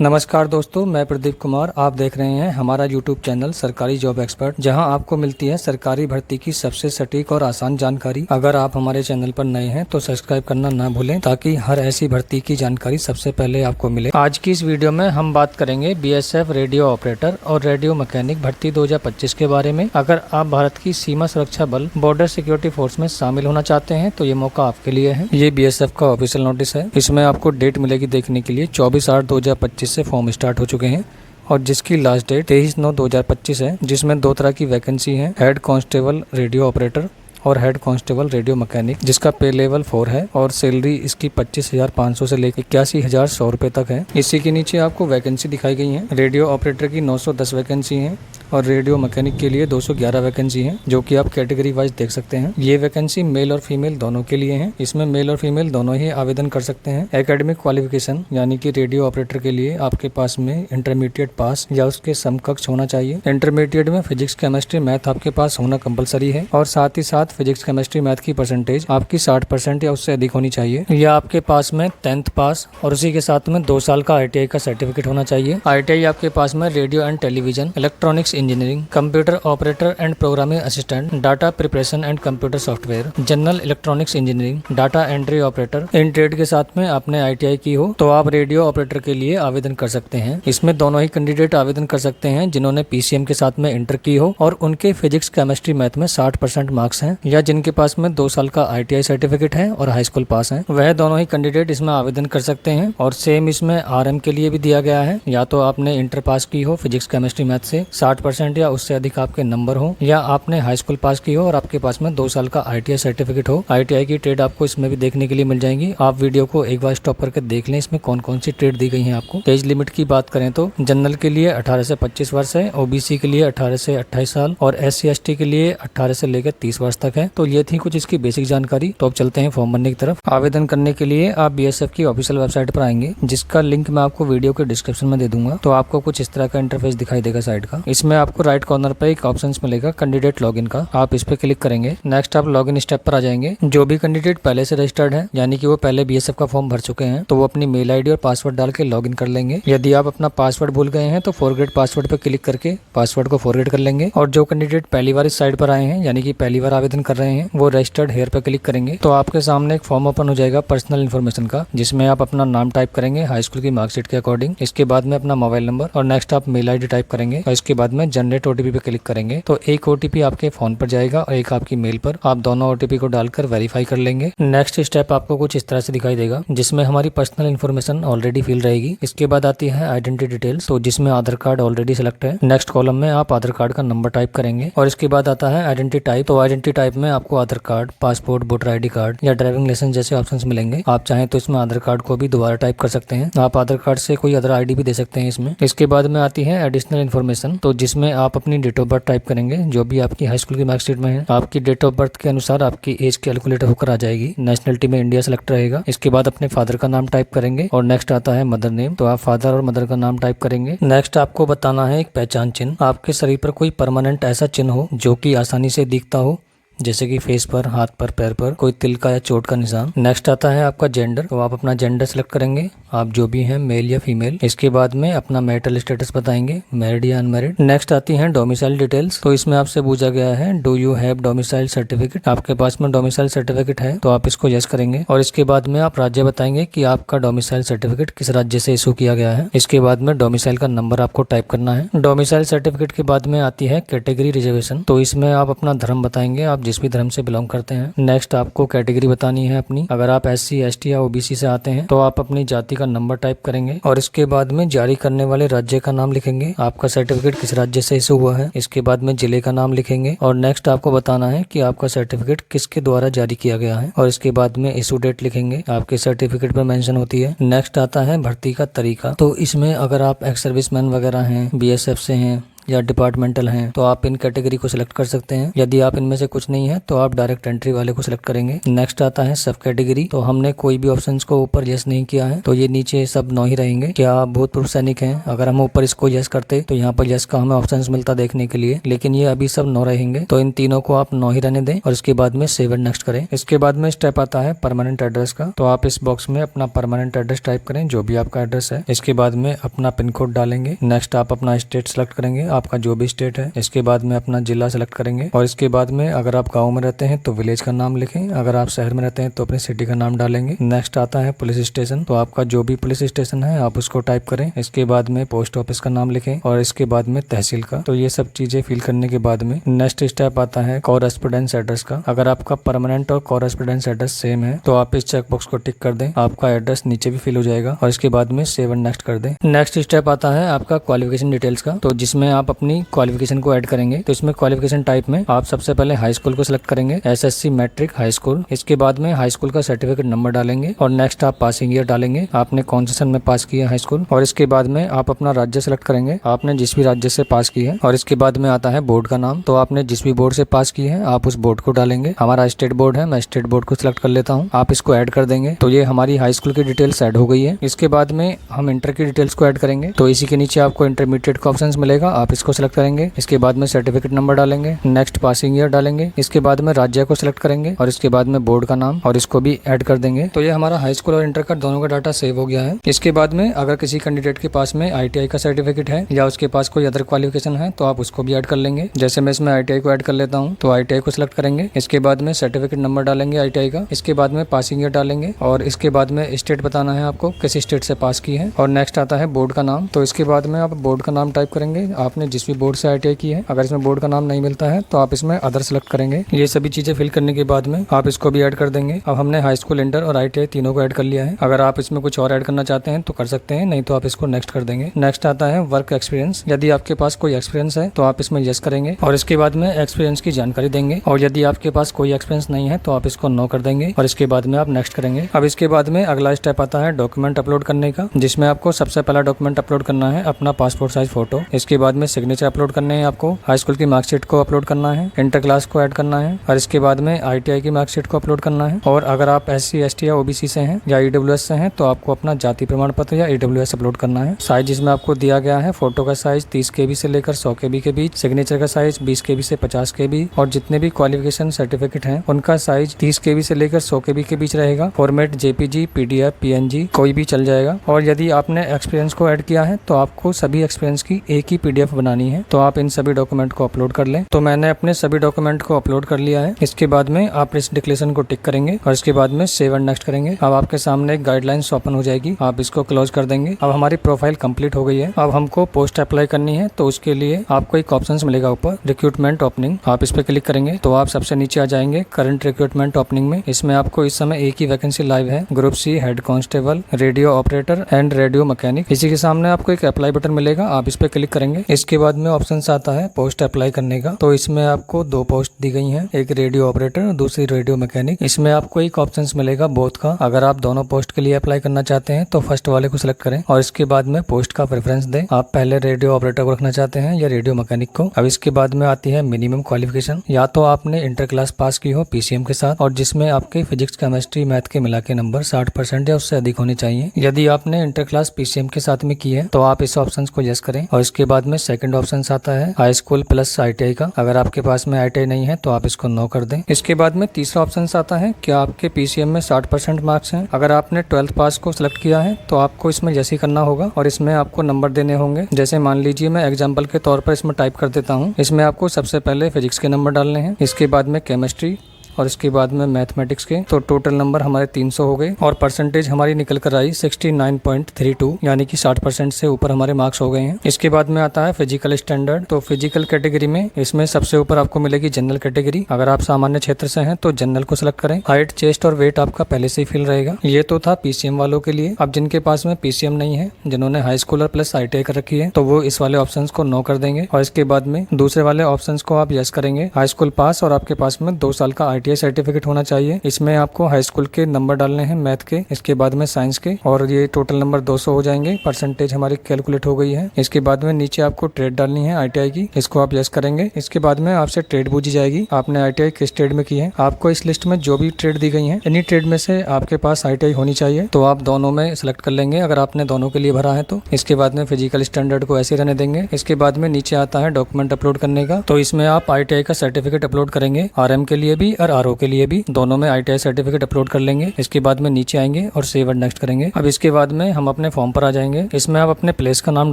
नमस्कार दोस्तों, मैं प्रदीप कुमार। आप देख रहे हैं हमारा यूट्यूब चैनल सरकारी जॉब एक्सपर्ट, जहां आपको मिलती है सरकारी भर्ती की सबसे सटीक और आसान जानकारी। अगर आप हमारे चैनल पर नए हैं तो सब्सक्राइब करना ना भूलें, ताकि हर ऐसी भर्ती की जानकारी सबसे पहले आपको मिले। आज की इस वीडियो में हम बात करेंगे बीएसएफ रेडियो ऑपरेटर और रेडियो मैकेनिक भर्ती 2025 के बारे में। अगर आप भारत की सीमा सुरक्षा बल बॉर्डर सिक्योरिटी फोर्स में शामिल होना चाहते हैं तो ये मौका आपके लिए है। ये बीएसएफ का ऑफिशियल नोटिस है। इसमें आपको डेट मिलेगी देखने के लिए 24/8/2025 से फॉर्म स्टार्ट हो चुके हैं और जिसकी लास्ट डेट 23/9/2025 है, जिसमें दो तरह की वैकेंसी है, हेड कांस्टेबल रेडियो ऑपरेटर और हेड कांस्टेबल रेडियो मैकेनिक, जिसका पे लेवल 4 है और सैलरी इसकी 25,500 से लेकर 81,100 रुपए तक है। इसी के नीचे आपको वैकेंसी दिखाई गई है। रेडियो ऑपरेटर की 910 वैकेंसी है और रेडियो मैकेनिक के लिए 211 वैकेंसी है, जो कि आप कैटेगरी वाइज देख सकते हैं। ये वैकेंसी मेल और फीमेल दोनों के लिए है। इसमें मेल और फीमेल दोनों ही आवेदन कर सकते हैं। एकेडमिक क्वालिफिकेशन यानी कि रेडियो ऑपरेटर के लिए आपके पास में इंटरमीडिएट पास या उसके समकक्ष होना चाहिए। इंटरमीडिएट में फिजिक्स, केमिस्ट्री, मैथ आपके पास होना कंपलसरी है और साथ ही साथ फिजिक्स, केमिस्ट्री, मैथ की परसेंटेज आपकी 60% या उससे अधिक होनी चाहिए। या आपके पास में 10th पास और उसी के साथ में 2 साल का ITI का सर्टिफिकेट होना चाहिए। ITI आपके पास में radio and television, electronics engineering, computer operator and programming assistant, data preparation and computer software, general electronics engineering, data entry operator, in trade के साथ में आपने ITI की हो तो आप रेडियो ऑपरेटर के लिए आवेदन कर सकते हैं। इसमें दोनों ही कैंडिडेट आवेदन कर सकते हैं जिन्होंने PCM के साथ में इंटर की हो और उनके फिजिक्स, केमिस्ट्री, मैथ में 60% मार्क्स हैं, या जिनके पास में 2 साल का ITI सर्टिफिकेट है और हाई स्कूल पास है। वह दोनों ही कैंडिडेट इसमें आवेदन कर सकते हैं। और सेम इसमें RM के लिए भी दिया गया है, या तो आपने इंटर पास की हो फिजिक्स, केमिस्ट्री, मैथ से 60% या उससे अधिक आपके नंबर हो, या आपने हाई स्कूल पास की हो और आपके पास में 2 साल का ITI सर्टिफिकेट हो। ITI की ट्रेड आपको इसमें भी देखने के लिए मिल जाएंगी। आप वीडियो को एक बार स्टॉप करके देख लें, इसमें कौन कौन सी ट्रेड दी गई है आपको। एज लिमिट की बात करें तो जनरल के लिए 18 से 25 वर्ष है, OBC के लिए 18 से 28 साल और SC ST के लिए 18 से लेकर 30 वर्ष तक है। तो ये थी कुछ इसकी बेसिक जानकारी। तो अब चलते हैं फॉर्म भरने की तरफ। आवेदन करने के लिए आप BSF की ऑफिशियल वेबसाइट पर आएंगे, जिसका लिंक मैं आपको वीडियो के डिस्क्रिप्शन में दे दूंगा। तो आपको कुछ इस तरह का इंटरफेस दिखाई देगा साइट का। इसमें आपको राइट कॉर्नर पे एक ऑप्शन मिलेगा कैंडिडेट लॉगिन का, आप इस पे क्लिक करेंगे। नेक्स्ट आप लॉगिन स्टेप पर आ जाएंगे। जो भी कैंडिडेट पहले से रजिस्टर्ड है, यानी कि वो पहले BSF का फॉर्म भर चुके हैं, तो वो अपनी मेल ID और पासवर्ड डाल के लॉगिन कर लेंगे। यदि आप अपना पासवर्ड भूल गए हैं तो फॉरगेट पासवर्ड पे क्लिक करके पासवर्ड को फॉरगेट कर लेंगे। और जो कैंडिडेट पहली बार इस साइट पर आए हैं, यानी कि पहली बार आवेदन कर रहे हैं, वो रजिस्टर्ड हेयर पे क्लिक करेंगे तो आपके सामने एक फॉर्म ओपन हो जाएगा पर्सनल इन्फॉर्मेशन का, जिसमें आप अपना नाम टाइप करेंगे हाई स्कूल की मार्कशीट के अकॉर्डिंग। इसके बाद में अपना मोबाइल नंबर और नेक्स्ट आप मेल ID टाइप करेंगे और इसके बाद में जनरेट OTP पे क्लिक करेंगे। तो एक OTP आपके फोन पर जाएगा और एक आपकी मेल पर। आप दोनों OTP को डालकर वेरीफाई कर लेंगे। नेक्स्ट स्टेप आपको कुछ इस तरह से दिखाई देगा, जिसमें हमारी पर्सनल इन्फॉर्मेशन ऑलरेडी फिल रहेगी। इसके बाद आती है आइडेंटिटी डिटेल्स, तो जिसमें आधार कार्ड ऑलरेडी सिलेक्ट है। नेक्स्ट कॉलम में आप आधार कार्ड का नंबर टाइप करेंगे और इसके बाद आता है आइडेंटिटी टाइप। तो आइडेंटिटी टाइप में आपको Aadhaar card, passport, voter ID card या ड्राइविंग लाइसेंस जैसे ऑप्शंस मिलेंगे। आप चाहें तो इसमें आधार कार्ड को भी दोबारा टाइप कर सकते हैं। आप आधार कार्ड से कोई अदर ID भी दे सकते हैं इसमें। इसके बाद में आती है एडिशनल इन्फॉर्मेशन, तो जिसमें आप अपनी डेट ऑफ बर्थ टाइप करेंगे, जो भी आपकी हाई स्कूल की मार्कशीट में है। आपकी डेट ऑफ बर्थ के अनुसार आपकी एज कैलकुलेट होकर आ जाएगी। नेशनलिटी में इंडिया सेलेक्ट रहेगा। इसके बाद अपने फादर का नाम टाइप करेंगे और नेक्स्ट आता है मदर नेम, तो आप फादर और मदर का नाम टाइप करेंगे। नेक्स्ट आपको बताना है एक पहचान चिन्ह। आपके शरीर पर कोई परमानेंट ऐसा चिन्ह हो जो कि आसानी से दिखता हो, जैसे कि फेस पर, हाथ पर, पैर पर कोई तिल का या चोट का निशान। नेक्स्ट आता है आपका जेंडर, तो आप अपना जेंडर सेलेक्ट करेंगे, आप जो भी हैं मेल या फीमेल। इसके बाद में अपना मैरिटल स्टेटस बताएंगे, मैरिड या अनमैरिड। नेक्स्ट आती है डोमिसाइल डिटेल्स, तो इसमें आपसे पूछा गया है do you have domicile certificate. आपके पास में डोमिसाइल सर्टिफिकेट है तो आप इसको यस करेंगे और इसके बाद में आप राज्य बताएंगे कि आपका डोमिसाइल सर्टिफिकेट किस राज्य से इशू किया गया है। इसके बाद में डोमिसाइल का नंबर आपको टाइप करना है। डोमिसाइल सर्टिफिकेट के बाद में आती है कैटेगरी रिजर्वेशन, तो इसमें आप अपना धर्म बताएंगे, आप जिस भी धर्म से बिलोंग करते हैं। नेक्स्ट आपको कैटेगरी बतानी है अपनी, अगर आप SC ST या OBC से आते हैं तो आप अपनी जाति का नंबर टाइप करेंगे और इसके बाद में जारी करने वाले राज्य का नाम लिखेंगे, आपका सर्टिफिकेट किस राज्य से इशू हुआ है। इसके बाद में जिले का नाम लिखेंगे और नेक्स्ट आपको बताना है कि आपका सर्टिफिकेट किसके द्वारा जारी किया गया है और इसके बाद में इशू डेट लिखेंगे, आपके सर्टिफिकेट पर मेंशन होती है। नेक्स्ट आता है भर्ती का तरीका, तो इसमें अगर आप एक्स सर्विसमैन वगैरह हैं, BSF से हैं या डिपार्टमेंटल हैं तो आप इन कैटेगरी को सिलेक्ट कर सकते हैं। यदि आप इनमें से कुछ नहीं है तो आप डायरेक्ट एंट्री वाले को सिलेक्ट करेंगे। नेक्स्ट आता है सब कैटेगरी। तो हमने कोई भी ऑप्शंस को ऊपर यस नहीं किया है तो ये नीचे सब नो ही रहेंगे। क्या आप भूतपूर्व सैनिक हैं? अगर हम ऊपर इसको यस करते तो यहाँ पर यस का हमें ऑप्शंस मिलता देखने के लिए, लेकिन ये अभी सब नो रहेंगे। तो इन तीनों को आप नो ही रहने दें और इसके बाद में सेव एंड नेक्स्ट करें। इसके बाद में स्टेप आता है परमानेंट एड्रेस का। तो आप इस बॉक्स में अपना परमानेंट एड्रेस टाइप करें, जो भी आपका एड्रेस है। इसके बाद में अपना पिन कोड डालेंगे। नेक्स्ट आप अपना स्टेट सेलेक्ट करेंगे, आपका जो भी स्टेट है। इसके बाद में अपना जिला सेलेक्ट करेंगे और इसके बाद में अगर आप गाँव में रहते हैं तो विलेज का नाम लिखें, अगर आप शहर में रहते हैं तो अपनी सिटी का नाम डालेंगे। नेक्स्ट आता है पुलिस स्टेशन। तो आपका जो भी पुलिस स्टेशन है आप उसको टाइप करें। इसके बाद में पोस्ट ऑफिस का नाम लिखें और इसके बाद में तहसील का। तो ये सब चीजें फिल करने के बाद में नेक्स्ट स्टेप आता है कॉरेस्पोंडेंस एड्रेस का। अगर आपका परमानेंट और कॉरेस्पोंडेंस एड्रेस सेम है तो आप इस चेकबॉक्स को टिक कर दें, आपका एड्रेस नीचे भी फिल हो जाएगा और इसके बाद में सेव एंड नेक्स्ट कर दें। नेक्स्ट स्टेप आता है आपका क्वालिफिकेशन डिटेल्स का। तो जिसमें आप अपनी क्वालिफिकेशन को ऐड करेंगे। तो इसमें क्वालिफिकेशन टाइप में आप सबसे पहले हाई स्कूल को सिलेक्ट करेंगे, एसएससी मैट्रिक हाई स्कूल। इसके बाद में हाई स्कूल का सर्टिफिकेट नंबर डालेंगे और नेक्स्ट आप पासिंग ईयर डालेंगे, आपने कौन से सन में पास किया हाई स्कूल। और इसके बाद में आप अपना राज्य सेलेक्ट करेंगे, आपने जिस भी राज्य से पास की है। और इसके बाद में आता है बोर्ड का नाम। तो आपने जिस भी बोर्ड से पास की है आप उस बोर्ड को डालेंगे। हमारा स्टेट बोर्ड है, मैं स्टेट बोर्ड को सिलेक्ट कर लेता हूँ, आप इसको ऐड कर देंगे। तो ये हमारी हाई स्कूल की डिटेल्स ऐड हो गई है। इसके बाद में हम इंटर की डिटेल्स को ऐड करेंगे। तो इसी के नीचे आपको इंटरमीडिएट का ऑप्शन मिलेगा, आप इसको सिलेक्ट करेंगे। इसके बाद में सर्टिफिकेट नंबर डालेंगे, नेक्स्ट पासिंग ईयर डालेंगे। इसके बाद में राज्य को सिलेक्ट करेंगे और इसके बाद में बोर्ड का नाम और इसको भी ऐड कर देंगे। तो ये हमारा हाई स्कूल और इंटर का दोनों का डाटा सेव हो गया है। इसके बाद में अगर किसी कैंडिडेट के पास में आईटीआई का सर्टिफिकेट है या उसके पास कोई अदर क्वालिफिकेशन है तो आप उसको भी ऐड कर लेंगे। जैसे मैं इसमें आईटीआई को ऐड कर लेता हूँ। तो आईटीआई को सिलेक्ट करेंगे, इसके बाद में सर्टिफिकेट नंबर डालेंगे आईटीआई का, इसके बाद में पासिंग ईयर डालेंगे और इसके बाद में स्टेट बताना है आपको किस स्टेट से पास की है। और नेक्स्ट आता है बोर्ड का नाम। तो इसके बाद में आप बोर्ड का नाम टाइप करेंगे, आपने जिस भी बोर्ड से आईटीआई की है। अगर इसमें बोर्ड का नाम नहीं मिलता है तो आप इसमें अदर सेलेक्ट करेंगे। ये सभी चीजें फिल करने के बाद में आप इसको भी ऐड कर देंगे। अब हमने हाई स्कूल, इंटर और आईटीआई तीनों को ऐड कर लिया है। अगर आप इसमें कुछ और ऐड करना चाहते हैं तो कर सकते हैं, नहीं तो आप इसको नेक्स्ट कर देंगे। नेक्स्ट आता है वर्क एक्सपीरियंस। यदि आपके पास कोई एक्सपीरियंस है तो आप इसमें यस करेंगे और इसके बाद में एक्सपीरियंस की जानकारी देंगे। और यदि आपके पास कोई एक्सपीरियंस नहीं है तो आप इसको नो कर देंगे और इसके बाद में आप नेक्स्ट करेंगे। अब इसके बाद में अगला स्टेप आता है डॉक्यूमेंट अपलोड करने का, जिसमें आपको सबसे पहला डॉक्यूमेंट अपलोड करना है अपना पासपोर्ट साइज फोटो। इसके बाद में सिग्नेचर अपलोड करने हैं आपको, हाई स्कूल की मार्कशीट को अपलोड करना है, इंटर क्लास को ऐड करना है और इसके बाद में आईटीआई की मार्कशीट को अपलोड करना है। और अगर आप SC ST या OBC से हैं या EWS से हैं तो आपको अपना जाति प्रमाण पत्र या EWS अपलोड करना है। साइज इसमें आपको दिया गया है, फोटो का साइज 30 KB से लेकर 100 KB के बीच, सिग्नेचर का साइज 20 KB से 50 KB और जितने भी क्वालिफिकेशन सर्टिफिकेट हैं उनका साइज 30 KB से लेकर 100 KB के बीच रहेगा। फॉर्मेट JPG, PDF, PNG कोई भी चल जाएगा। और यदि आपने एक्सपीरियंस को ऐड किया है तो आपको सभी एक्सपीरियंस की एक ही PDF बनानी है। तो आप इन सभी डॉक्यूमेंट को अपलोड कर लें। तो मैंने अपने सभी डॉक्यूमेंट को अपलोड कर लिया है। इसके बाद में आप इस डिक्लेरेशन को टिक करेंगे और इसके बाद में सेव एंड नेक्स्ट करेंगे। अब आपके सामने एक गाइडलाइंस ओपन हो जाएगी, आप इसको क्लोज कर देंगे। अब हमारी प्रोफाइल कंप्लीट हो गई है। अब हमको पोस्ट अप्लाई करनी है तो उसके लिए आपको एक ऑप्शन मिलेगा ऊपर, रिक्रूटमेंट ओपनिंग, आप इस पे क्लिक करेंगे तो आप सबसे नीचे आ जाएंगे करंट रिक्रूटमेंट ओपनिंग में। इसमें आपको इस समय एक ही वैकेंसी लाइव है, group C head constable, radio operator and radio mechanic. इसी के सामने आपको एक अप्लाई बटन मिलेगा, आप इस पे क्लिक करेंगे। इसके बाद में ऑप्शन आता है पोस्ट अप्लाई करने का। तो इसमें आपको 2 पोस्ट दी गई हैं, एक रेडियो ऑपरेटर और दूसरी रेडियो मैकेनिक। इसमें आपको एक ऑप्शन मिलेगा बोथ का। अगर आप दोनों पोस्ट के लिए अप्लाई करना चाहते हैं तो फर्स्ट वाले को सिलेक्ट करें और इसके बाद में पोस्ट का प्रेफरेंस दें। आप पहले रेडियो ऑपरेटर को रखना चाहते हैं या रेडियो मैकेनिक को। अब इसके बाद में आती है मिनिमम क्वालिफिकेशन, या तो आपने इंटर क्लास पास की हो PCM के साथ और जिसमें आपके फिजिक्स, केमिस्ट्री, मैथ के मिला के नंबर 60% या उससे अधिक होने चाहिए। यदि आपने इंटर क्लास PCM के साथ में की है तो आप इस ऑप्शन को यस करें। और इसके बाद में सेकंड ऑप्शन आता है हाई स्कूल प्लस ITI का। अगर आपके पास में ITI नहीं है तो आप इसको नो कर दें। इसके बाद में तीसरा ऑप्शन आता है क्या आपके PCM में 60% मार्क्स हैं। अगर आपने 12th पास को सिलेक्ट किया है तो आपको इसमें यस ही करना होगा और इसमें आपको नंबर देने होंगे। जैसे मान लीजिए मैं एग्जाम्पल के तौर पर इसमें टाइप कर देता हूँ। इसमें आपको सबसे पहले फिजिक्स के नंबर डालने हैं, इसके बाद में केमिस्ट्री और इसके बाद में मैथमेटिक्स के। तो टोटल नंबर हमारे 300 हो गए और परसेंटेज हमारी निकल कर आई 69.32, यानी कि 60% से ऊपर हमारे मार्क्स हो गए हैं। इसके बाद में आता है फिजिकल स्टैंडर्ड। तो फिजिकल कैटेगरी में इसमें सबसे ऊपर आपको मिलेगी जनरल कैटेगरी। अगर आप सामान्य क्षेत्र से हैं तो जनरल को सिलेक्ट करें। हाइट, चेस्ट और वेट आपका पहले से ही फिल रहेगा। ये तो था PCM वालों के लिए। अब जिनके पास में PCM नहीं है, जिन्होंने हाई स्कूल प्लस ITI कर रखी है, तो वो इस वाले ऑप्शन को नो कर देंगे और इसके बाद में दूसरे वाले ऑप्शन को आप यस करेंगे, हाई स्कूल पास और आपके पास में 2 साल का ITI सर्टिफिकेट होना चाहिए। इसमें आपको हाई स्कूल के नंबर डालने हैं मैथ के, इसके बाद में साइंस के, और ये टोटल नंबर 200 हो जाएंगे। परसेंटेज हमारी कैलकुलेट हो गई है। इसके बाद में नीचे आपको ट्रेड डालनी है ITI की, इसको आप यस करेंगे। इसके बाद में आपसे ट्रेड पूछी जाएगी, आपने ITI किस ट्रेड में की है। आपको इस लिस्ट में जो भी ट्रेड दी गई है, एनी ट्रेड में से आपके पास ITI होनी चाहिए, तो आप दोनों में सिलेक्ट कर लेंगे अगर आपने दोनों के लिए भरा है तो। इसके बाद में फिजिकल स्टैंडर्ड को ऐसे रहने देंगे। इसके बाद में नीचे आता है डॉक्यूमेंट अपलोड करने का, तो इसमें आप ITI का सर्टिफिकेट अपलोड करेंगे, RM के लिए भी और RO के लिए भी, दोनों में ITI सर्टिफिकेट अपलोड कर लेंगे। इसके बाद में नीचे आएंगे और सेव एंड नेक्स्ट करेंगे। अब इसके बाद में हम अपने फॉर्म पर आ जाएंगे। इसमें आप अपने प्लेस का नाम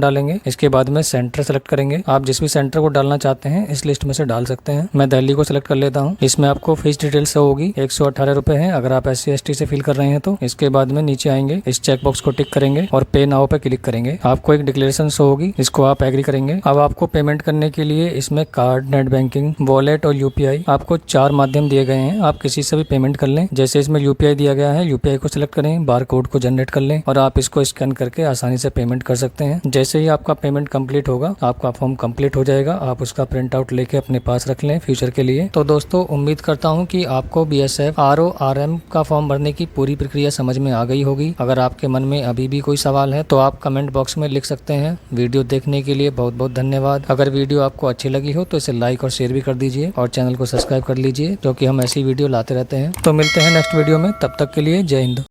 डालेंगे। इसके बाद में सेंटर सेलेक्ट करेंगे। आप जिस भी सेंटर को डालना चाहते हैं इस लिस्ट में से डाल सकते हैं। मैं दिल्ली को सिलेक्ट कर लेता हूँ। इसमें आपको फीस डिटेल्स होगी, 118 रुपए है अगर आप SC ST से फिल कर रहे हैं तो। इसके बाद में नीचे आएंगे, इस चेक बॉक्स को टिक करेंगे और पे नाउ पे क्लिक करेंगे। आपको एक डिक्लेरेशन शो होगी, इसको आप एग्री करेंगे। अब आपको पेमेंट करने के लिए इसमें कार्ड, नेट बैंकिंग, वॉलेट और UPI, आपको 4 माध्यम दिए गए हैं। आप किसी से भी पेमेंट कर लें। जैसे इसमें UPI दिया गया है, UPI को सिलेक्ट करें, बार कोड को जनरेट कर लें और आप इसको स्कैन करके आसानी से पेमेंट कर सकते हैं। जैसे ही आपका पेमेंट कंप्लीट होगा, आपका फॉर्म कंप्लीट हो जाएगा। आप उसका प्रिंट आउट लेके अपने पास रख लें फ्यूचर के लिए। तो दोस्तों उम्मीद करता हूँ कि आपको BSF RO RM का फॉर्म भरने की पूरी प्रक्रिया समझ में आ गई होगी। अगर आपके मन में अभी भी कोई सवाल है तो आप कमेंट बॉक्स में लिख सकते हैं। वीडियो देखने के लिए बहुत बहुत धन्यवाद। अगर वीडियो आपको अच्छी लगी हो तो इसे लाइक और शेयर भी कर दीजिए और चैनल को सब्सक्राइब कर लीजिए, क्योंकि हम ऐसी वीडियो लाते रहते हैं। तो मिलते हैं नेक्स्ट वीडियो में, तब तक के लिए जय हिंद।